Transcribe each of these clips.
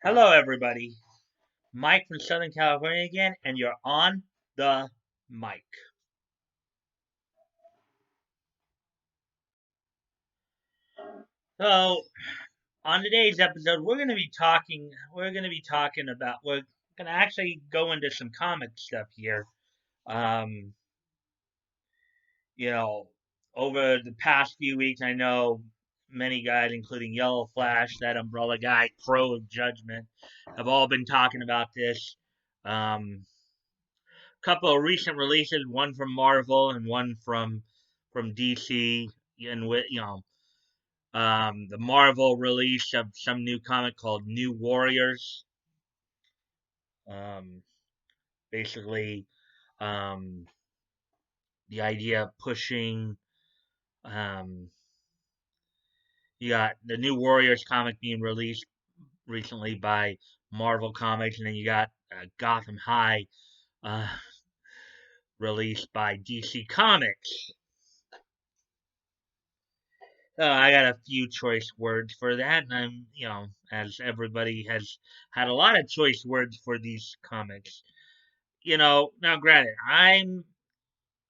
Hello, everybody. Mike from Southern California again, and you're on the mic. So, on today's episode, we're going to actually go into some comic stuff here. Um, you know, over the past few weeks, I know many guys, including Yellow Flash, that Umbrella guy, Crow of Judgment, have all been talking about this. Um, Couple of recent releases, one from Marvel and one from DC, and with the Marvel release of some new comic called New Warriors. Um, Basically, um, the idea of pushing. Um, you got the New Warriors comic being released recently by Marvel Comics, and then you got Gotham High uh, released by DC Comics. I got a few choice words for that, and as everybody has had a lot of choice words for these comics. Now granted, I'm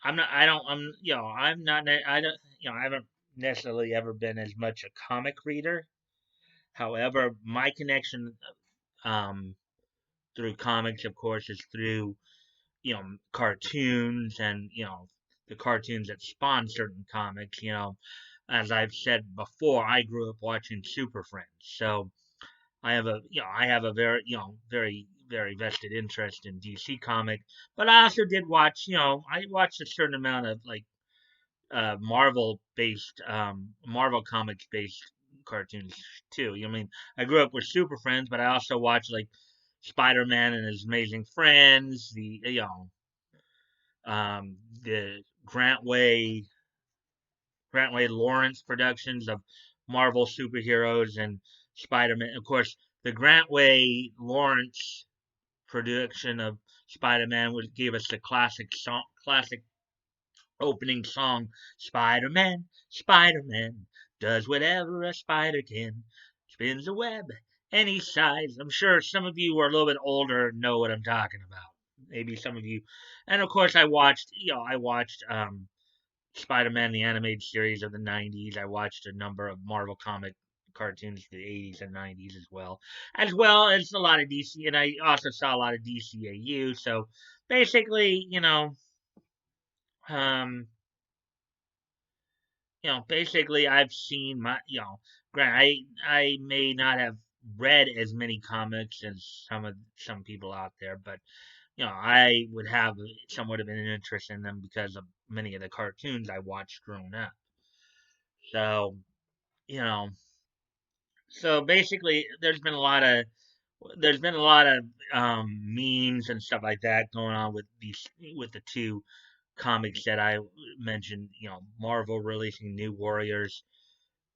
not, I don't, I'm, I'm not, I don't, I haven't necessarily ever been as much a comic reader. However, my connection, um, through comics, of course, is through, cartoons and, the cartoons that spawn certain comics, as I've said before, I grew up watching Super Friends, so I have a very, very, very vested interest in DC Comics. But I also did watch, I watched a certain amount of like Marvel comics based cartoons too. I grew up with Super Friends, but I also watched like Spider Man and His Amazing Friends, the Grantway Lawrence productions of Marvel superheroes and Spider Man. Of course, the Grantway Lawrence production of Spider Man would give us the classic opening song, Spider Man, Spider Man does whatever a spider can, spins a web any size. I'm sure some of you who are a little bit older know what I'm talking about. Maybe some of you, and of course, I watched Spider-Man the animated series of the '90s. I watched a number of Marvel comic cartoons of the '80s and '90s as well as a lot of DC, and I also saw a lot of DCAU. So basically, um, basically, I've seen granted, I may not have read as many comics as some people out there, but I would have somewhat of an interest in them because of many of the cartoons I watched growing up. So, you know, so basically, there's been a lot of memes and stuff like that going on with the two comics that I mentioned. Marvel releasing New Warriors,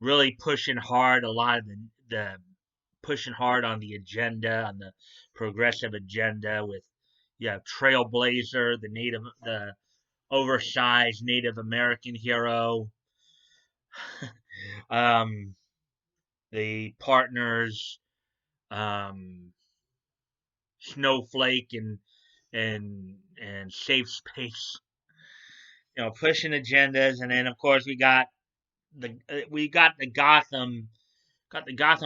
really pushing hard a lot of the pushing hard on the agenda, on the progressive agenda with Trailblazer, the oversized Native American hero, um, the partners, um, Snowflake and Safe Space, pushing agendas, and then of course we got the Gotham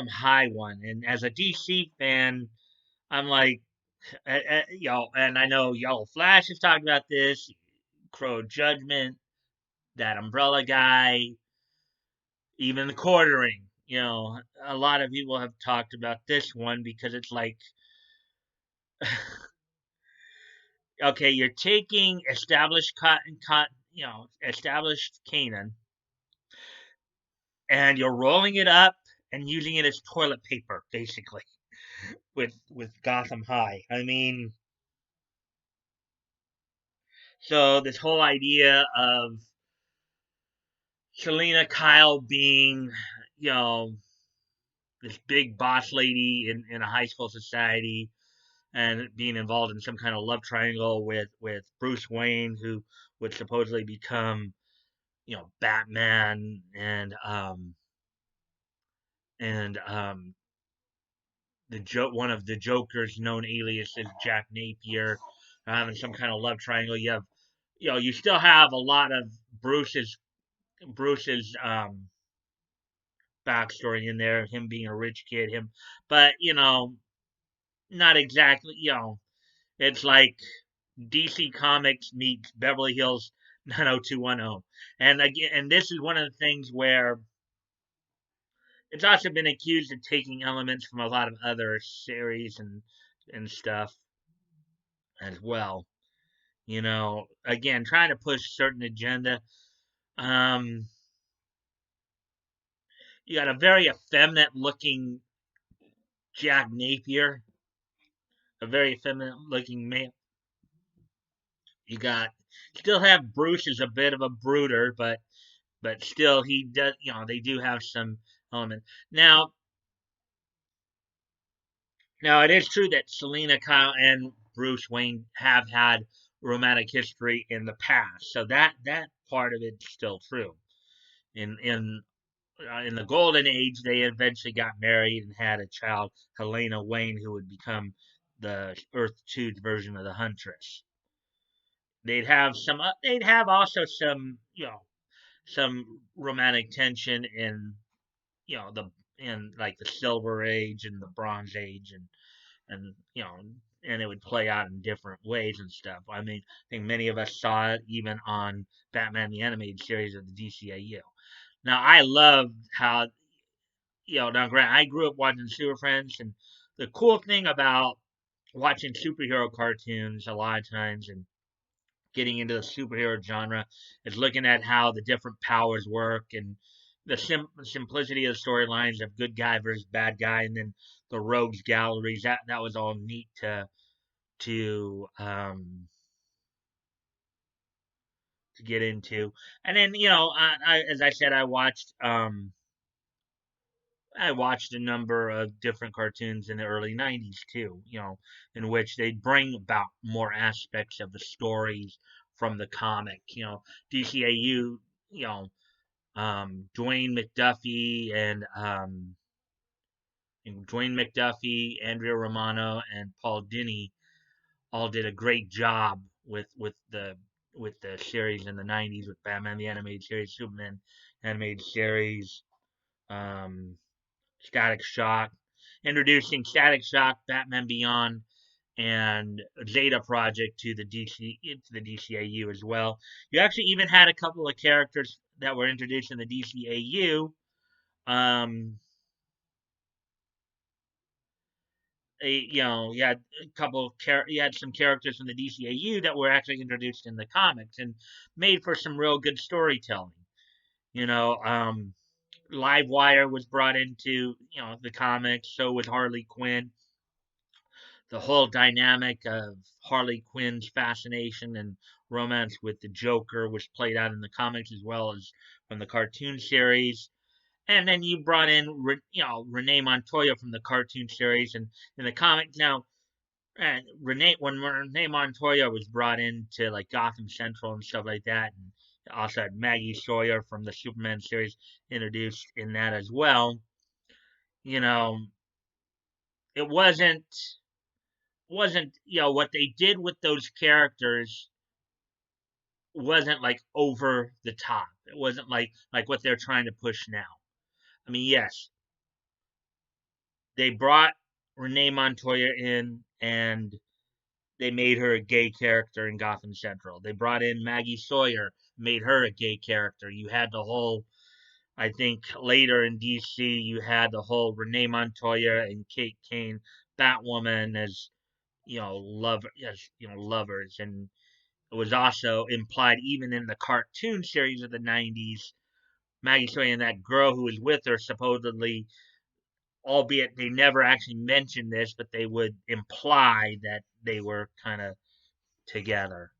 High one, and as a DC fan, I'm like, and I know Yellow Flash has talked about this, Crow Judgment, that Umbrella guy, even the Quartering. A lot of people have talked about this one because it's like, okay, you're taking established Canaan, and you're rolling it up and using it as toilet paper, basically, with Gotham High. I mean, so this whole idea of Selena Kyle being, you know, this big boss lady in a high school society and being involved in some kind of love triangle with Bruce Wayne, who would supposedly become, Batman and one of the Joker's known aliases, Jack Napier, having some kind of love triangle. You have, you still have a lot of Bruce's backstory in there, him being a rich kid, but not exactly. It's like DC Comics meets Beverly Hills 90210, and again, and this is one of the things where it's also been accused of taking elements from a lot of other series and stuff as well. Again, trying to push certain agenda. Um, you got a very effeminate looking Jack Napier, a very effeminate looking man. You got still have Bruce as a bit of a brooder, but still he does. They do have some element. Now it is true that Selena Kyle and Bruce Wayne have had romantic history in the past, so that part of it's still true. In the golden age, they eventually got married and had a child, Helena Wayne, who would become the Earth 2 version of the Huntress. They'd have also some romantic tension the in like the Silver Age and the Bronze Age, and and it would play out in different ways and stuff. I mean, I think many of us saw it even on Batman the Animated Series of the DCAU. Now, I loved how now, Grant, I grew up watching Super Friends, and the cool thing about watching superhero cartoons a lot of times and getting into the superhero genre is looking at how the different powers work and the simplicity of the storylines of good guy versus bad guy, and then the rogues galleries. That was all neat to get into. And then as I said, I watched a number of different cartoons in the early 90s too, in which they bring about more aspects of the stories from the comic. DCAU, Dwayne McDuffie and Dwayne McDuffie, Andrea Romano, and Paul Dini all did a great job with the series in the 90s with Batman the Animated Series, Superman Animated Series, um, Static Shock, introducing Static Shock, Batman Beyond, and Zeta Project to the DCAU as well. You actually even had a couple of characters that were introduced in the DCAU. Um, you had you had some characters from the DCAU that were actually introduced in the comics and made for some real good storytelling. You know, um, Livewire was brought into the comics, so was Harley Quinn. The whole dynamic of Harley Quinn's fascination and romance with the Joker was played out in the comics as well as from the cartoon series. And then you brought in, Renee Montoya from the cartoon series and in the comic. Now, when Renee Montoya was brought into like Gotham Central and stuff like that, and also had Maggie Sawyer from the Superman series introduced in that as well. You know, it wasn't what they did with those characters wasn't like over the top. It wasn't like what they're trying to push now. I mean, yes, they brought Renee Montoya in and they made her a gay character in Gotham Central. They brought in Maggie Sawyer, made her a gay character. You had the whole, I think later in DC, you had the whole Renee Montoya and Kate Kane Batwoman as lovers, and it was also implied even in the cartoon series of the 90s. Maggie Sawyer and that girl who was with her supposedly, albeit they never actually mentioned this, but they would imply that they were kind of together.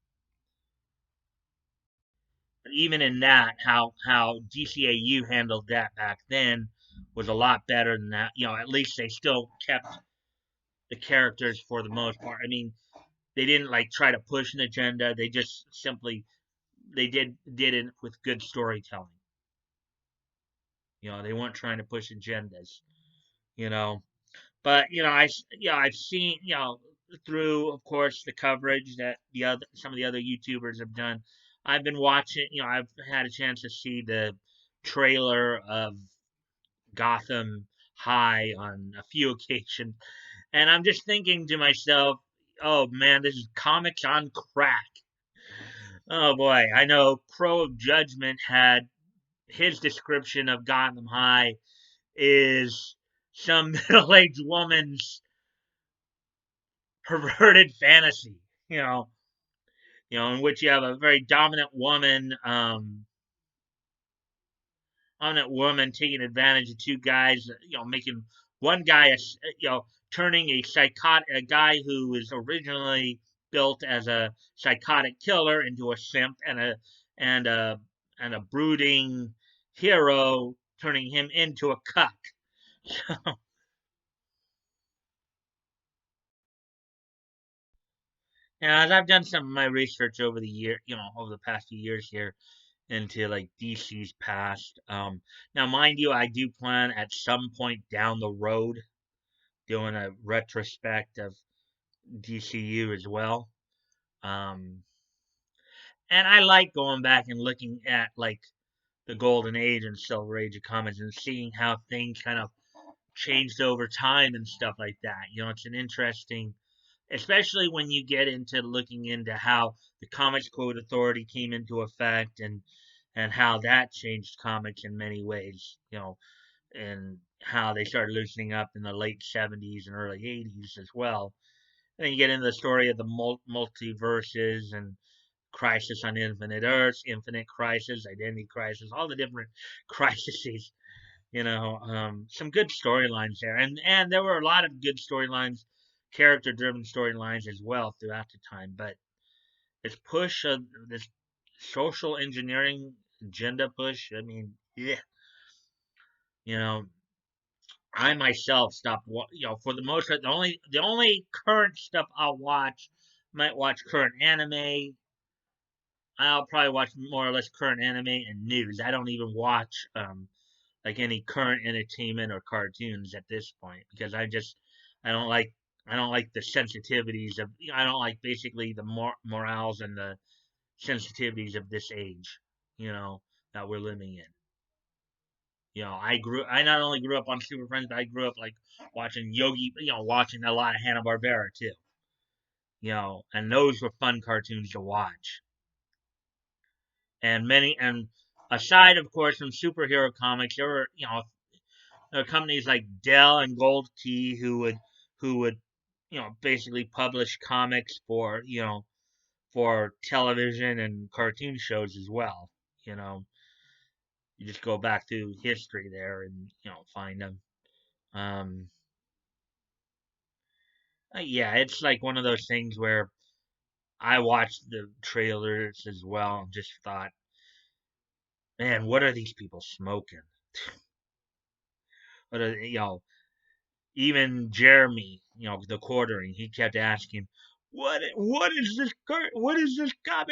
But even in that, how DCAU handled that back then was a lot better than that. At least they still kept the characters for the most part. I mean, they didn't like try to push an agenda. They just simply they did it with good storytelling. They weren't trying to push agendas. You know, But I've seen through, of course, the coverage that the other some of the other YouTubers have done. I've been watching. I've had a chance to see the trailer of Gotham High on a few occasions, and I'm just thinking to myself, "Oh man, this is comics on crack." Oh boy, I know Crow of Judgment had his description of Gotham High is some middle-aged woman's perverted fantasy, you know, in which you have a very dominant woman taking advantage of two guys, making one guy, turning a guy who was originally built as a psychotic killer into a simp and a and a brooding hero, turning him into a cuck. Now, as I've done some of my research over the year, over the past few years here into like DC's past. Now, mind you, I do plan at some point down the road doing a retrospect of DCU as well. Um, and I like going back and looking at like the golden age and silver age of comics and seeing how things kind of changed over time and stuff like that. It's an interesting, especially when you get into looking into how the Comics Code Authority came into effect and how that changed comics in many ways. And how they started loosening up in the late 70s and early 80s as well. And then you get into the story of the multiverses and Crisis on Infinite Earths, Infinite Crisis, Identity Crisis, all the different crises. Some good storylines there, and there were a lot of good storylines, character-driven storylines as well throughout the time. But this push of this social engineering agenda push, I mean, yeah, you know, I myself stopped, for the most part, the only current stuff I'll watch, might watch current anime. I'll probably watch more or less current anime and news. I don't even watch like any current entertainment or cartoons at this point because I don't like I don't like the sensitivities of I don't like basically the morals and the sensitivities of this age, that we're living in. I not only grew up on Super Friends, but I grew up like watching Yogi, watching a lot of Hanna Barbera too. And those were fun cartoons to watch. And aside, of course, from superhero comics, there were companies like Dell and Gold Key who would basically publish comics for television and cartoon shows as well. You know, you just go back through history there and find them. Um, yeah, it's like one of those things where I watched the trailers as well and just thought, man, what are these people smoking? What are even Jeremy, the quartering, he kept asking, what is this comic?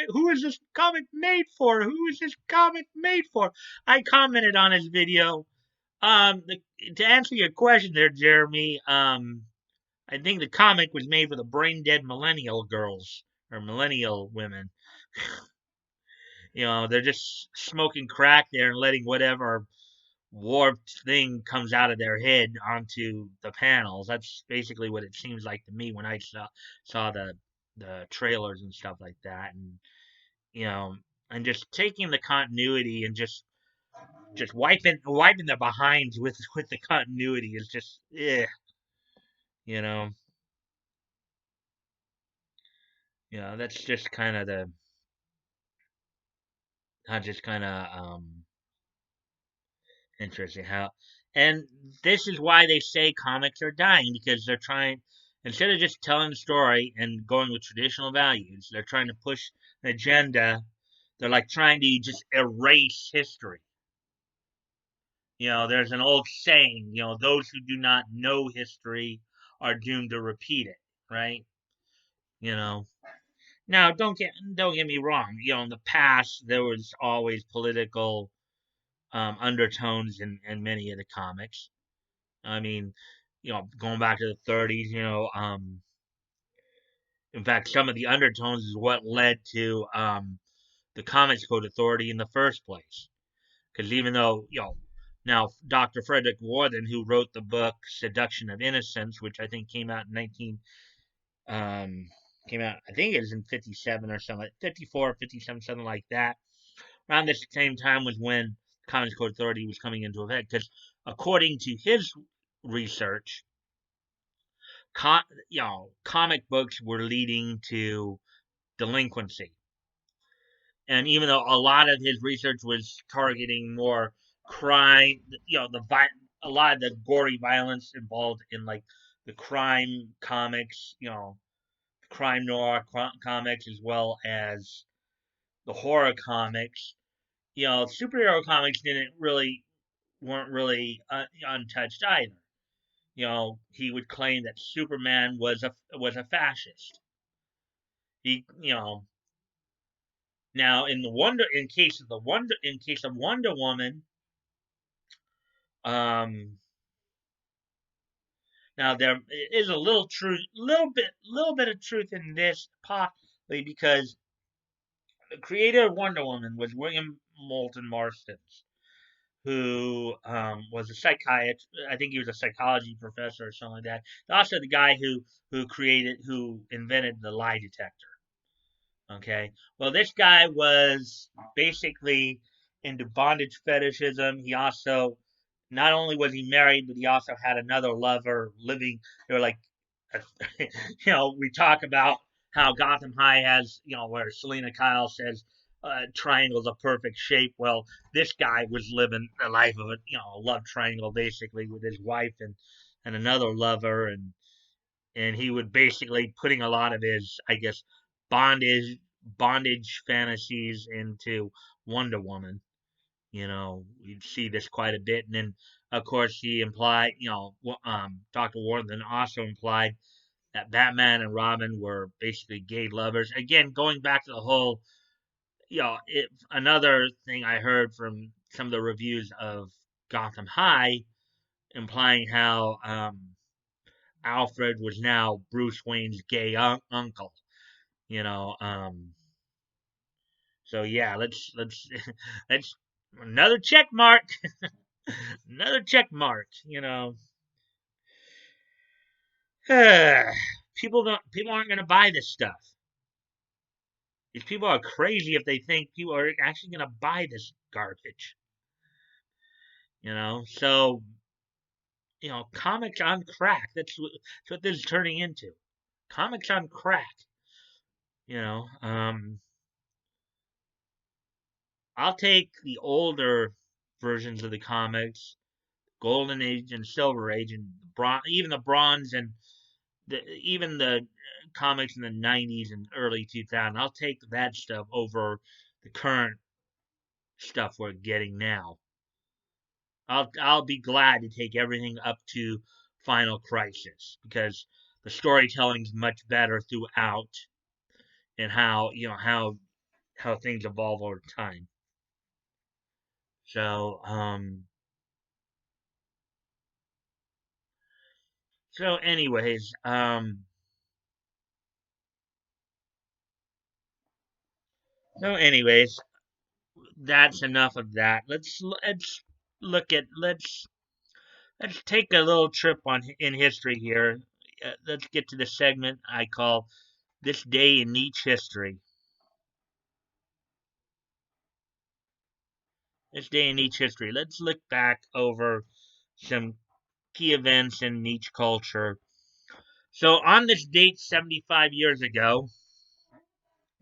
Who is this comic made for? Who is this comic made for? I commented on his video. To answer your question there, Jeremy, I think the comic was made for the brain dead millennial girls or millennial women. They're just smoking crack there and letting whatever warped thing comes out of their head onto the panels. That's basically what it seems like to me when I saw the trailers and stuff like that, you know, and just taking the continuity and just wiping their behinds with the continuity is just you know, that's just kind of the how just kind of interesting how, and this is why they say comics are dying because they're trying, instead of just telling the story and going with traditional values, they're trying to push an agenda. They're like trying to just erase history. There's an old saying, those who do not know history are doomed to repeat it, right? You know. Now, don't get me wrong. In the past, there was always political undertones in many of the comics. I mean, going back to the 30s, in fact, some of the undertones is what led to the Comics Code Authority in the first place. Because even though, now Dr. Frederick Warden, who wrote the book Seduction of Innocence, which I think um, came out, I think it was in 57 or something, 54, 57, something like that. Around the same time was when Comics Code Authority was coming into effect. Because according to his research, comic books were leading to delinquency. And even though a lot of his research was targeting more crime, a lot of the gory violence involved in like the crime comics, crime noir comics, as well as the horror comics. Superhero comics didn't really weren't really untouched either. He would claim that Superman was a fascist. He, now in case of Wonder Woman, um, now there is a little bit of truth in this, possibly because the creator of Wonder Woman was William Moulton Marston, who was a psychiatrist. I think he was a psychology professor or something like that. Also, the guy who invented the lie detector. Okay. Well, this guy was basically into bondage fetishism. He also, not only was he married, but he also had another lover living. They were like, we talk about how Gotham High has, where Selena Kyle says triangle's a perfect shape. Well, this guy was living the life of a love triangle basically with his wife and another lover, and he would basically putting a lot of his, I guess, bondage bondage fantasies into Wonder Woman. We see this quite a bit, and then of course he implied, Dr. Warden also implied that Batman and Robin were basically gay lovers. Again, going back to the whole, another thing I heard from some of the reviews of Gotham High, implying how Alfred was now Bruce Wayne's gay uncle. You know, so yeah, let's let's another check mark, another check mark. People aren't gonna buy this stuff. These people are crazy if they think people are actually gonna buy this garbage. So comics on crack. That's what this is turning into. Comics on crack. You know, um, I'll take the older versions of the comics, Golden Age and Silver Age, and even the Bronze and even the comics in the '90s and early 2000s. I'll take that stuff over the current stuff we're getting now. I'll be glad to take everything up to Final Crisis because the storytelling's much better throughout, and how things evolve over time. So anyways, so anyways, that's enough of that. Let's take a little trip in history here. Let's get to the segment I call "This Day in Nietzsche History." This day in Nietzsche history. Let's look back over some key events in Nietzsche culture. So on this date, 75 years ago,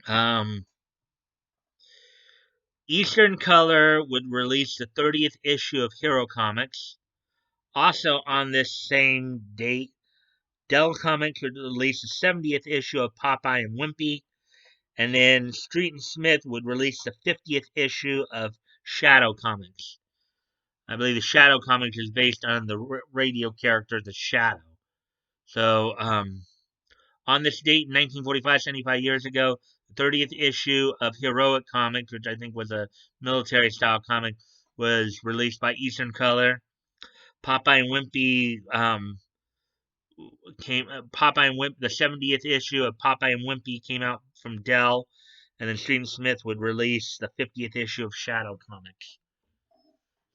um, Eastern Color would release the 30th issue of Hero Comics. Also on this same date, Dell Comics would release the 70th issue of Popeye and Wimpy. And then Street and Smith would release the 50th issue of Shadow Comics. I believe the Shadow Comics is based on the radio character The Shadow. So, on this date in 1945, 75 years ago, the 30th issue of Heroic Comics, which I think was a military style comic, was released by Eastern Color. Popeye and Wimpy Popeye and Wimp. The 70th issue of Popeye and Wimpy came out from Dell, and then Stephen Smith would release the 50th issue of Shadow Comics.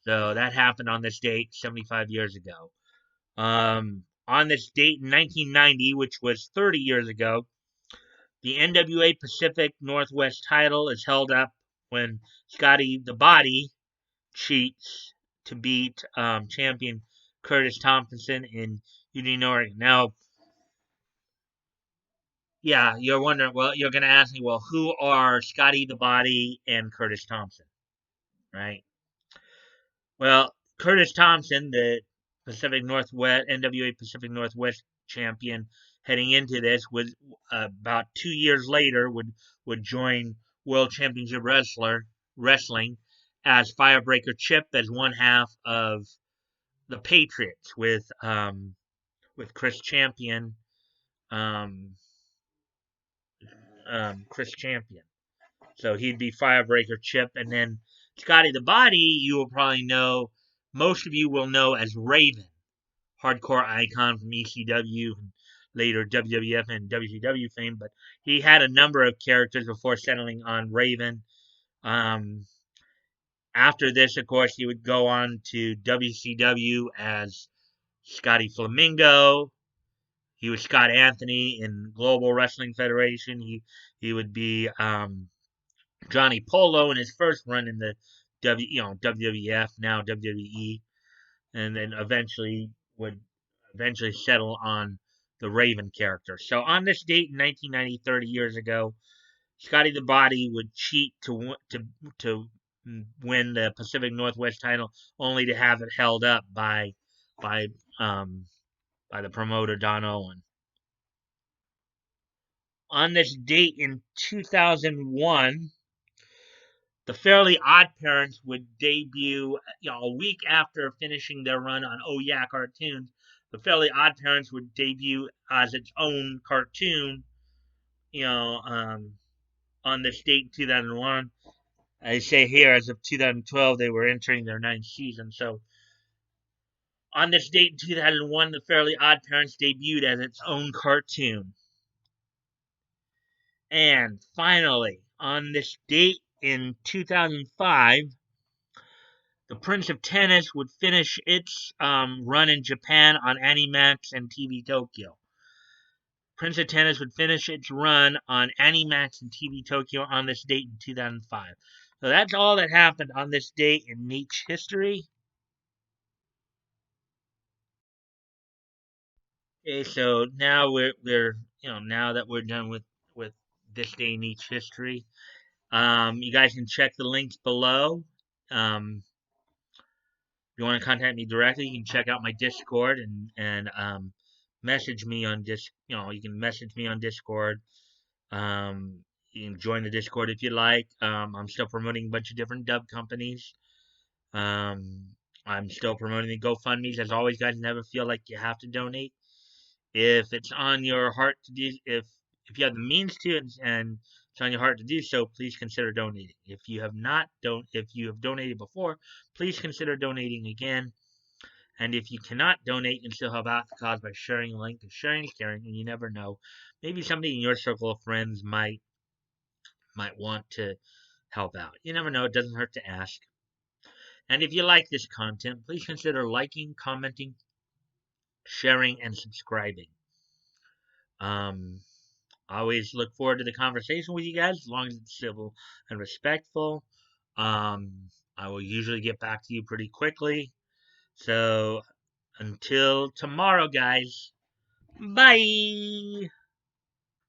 So that happened on this date 75 years ago. On this date in 1990, which was 30 years ago, the NWA Pacific Northwest title is held up when Scotty the Body cheats to beat champion Curtis Thompson in Eugene, Oregon. Now, yeah, you're wondering, well, you're going to ask me, well, who are Scotty the Body and Curtis Thompson, right? Well, Curtis Thompson, the Pacific Northwest NWA Pacific Northwest champion, heading into this was about 2 years later would join World Championship Wrestling as Firebreaker Chip as one half of the Patriots with um, Chris Champion. So he'd be Firebreaker Chip, and then Scotty the Body, you will probably know, most of you will know as Raven, hardcore icon from ECW and later WWF and WCW fame, but he had a number of characters before settling on Raven. Um, After this, of course, he would go on to WCW as Scotty Flamingo. He was Scott Anthony in Global Wrestling Federation. He would be Johnny Polo in his first run in the WWF, now WWE, and then eventually settle on the Raven character. So on this date in 1990, 30 years ago, Scotty the Body would cheat to win the Pacific Northwest title, only to have it held up by um, by the promoter Don Owen. On this date in 2001, the Fairly Odd Parents would debut, a week after finishing their run on Oh Yeah Cartoons. The Fairly Odd Parents would debut as its own cartoon, you know, um, on this date in 2001. I say here, as of 2012, they were entering their ninth season. So on this date in 2001, the Fairly Odd Parents debuted as its own cartoon. And finally, on this date in 2005, the Prince of Tennis would finish its run in Japan on Animax and TV Tokyo. Prince of Tennis would finish its run on Animax and TV Tokyo on this date in 2005. So that's all that happened on this date in Nietzsche history. Okay, so now we're now that we're done with this day in Nietzsche history, you guys can check the links below. If you want to contact me directly, you can check out my Discord and message me on you can message me on Discord. You can join the Discord if you like. I'm still promoting a bunch of different dub companies. I'm still promoting the GoFundMe's. As always, guys, never feel like you have to donate. If it's on your heart to do, if you have the means to, and it's on your heart to do so, please consider donating. If you have donated before, please consider donating again. And if you cannot donate and still help out the cause by sharing a link, because sharing is caring, and you never know, maybe somebody in your circle of friends might want to help out. You never know; it doesn't hurt to ask. And if you like this content, please consider liking, commenting, sharing, and subscribing. I always look forward to the conversation with you guys, as long as it's civil and respectful. I will usually get back to you pretty quickly. So until tomorrow, guys, bye.